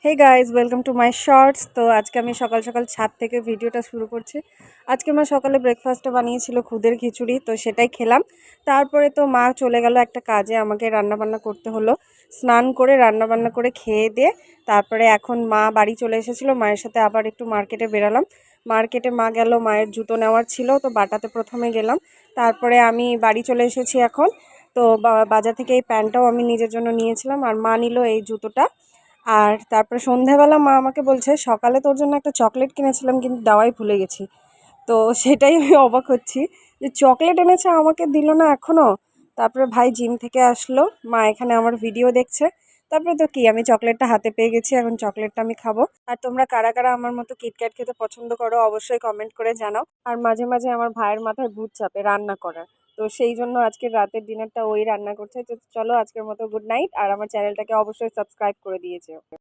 Hey guys welcome to my shorts. তো আজকে আমি সকাল সকাল ছাদ থেকে ভিডিওটা শুরু করছি। আজকে মা সকালে ব্রেকফাস্টে বানিয়েছিল খুদের খিচুড়ি, তো সেটাই খেলাম। তারপরে তো মা চলে গেল একটা কাজে, আমাকে রান্নাবান্না করতে হলো। স্নান করে রান্নাবান্না করে খেয়ে দিয়ে তারপরে এখন মা বাড়ি চলে এসেছিলো, মায়ের সাথে আবার একটু মার্কেটে বেরালাম। মার্কেটে মা গেল, মায়ের জুতো নেওয়ার ছিল, তো বাটাতে প্রথমে গেলাম। তারপরে আমি বাড়ি চলে এসেছি এখন। তো বাজার থেকে এই প্যান্টটাও আমি নিজের জন্য নিয়েছিলাম, আর মা নিল এই জুতোটা। আর তারপরে সন্ধ্যাবেলা মা আমাকে বলছে, সকালে তোর জন্য একটা চকলেট কিনেছিলাম কিন্তু দেওয়াই ভুলে গেছি। তো সেটাই আমি অবাক হচ্ছি যে চকলেট এনেছে, আমাকে দিল না এখনও। তারপরে ভাই জিম থেকে আসলো, মা এখানে আমার ভিডিও দেখছে। তারপরে তো কি, আমি চকলেটটা হাতে পেয়ে গেছি, এখন চকলেটটা আমি খাবো। আর তোমরা কারা কারা আমার মতো কিটক্যাট খেতে পছন্দ করো অবশ্যই কমেন্ট করে জানাও। আর মাঝে মাঝে আমার ভাইয়ের মাথায় ভূত চাপে রান্না করার, তো সেই জন্য আজকের রাতের ডিনারটা ওই রান্না করছে। তো চলো, আজকের মতো গুড নাইট, আর আমার চ্যানেলটাকে অবশ্যই সাবস্ক্রাইব করে দিয়েছে।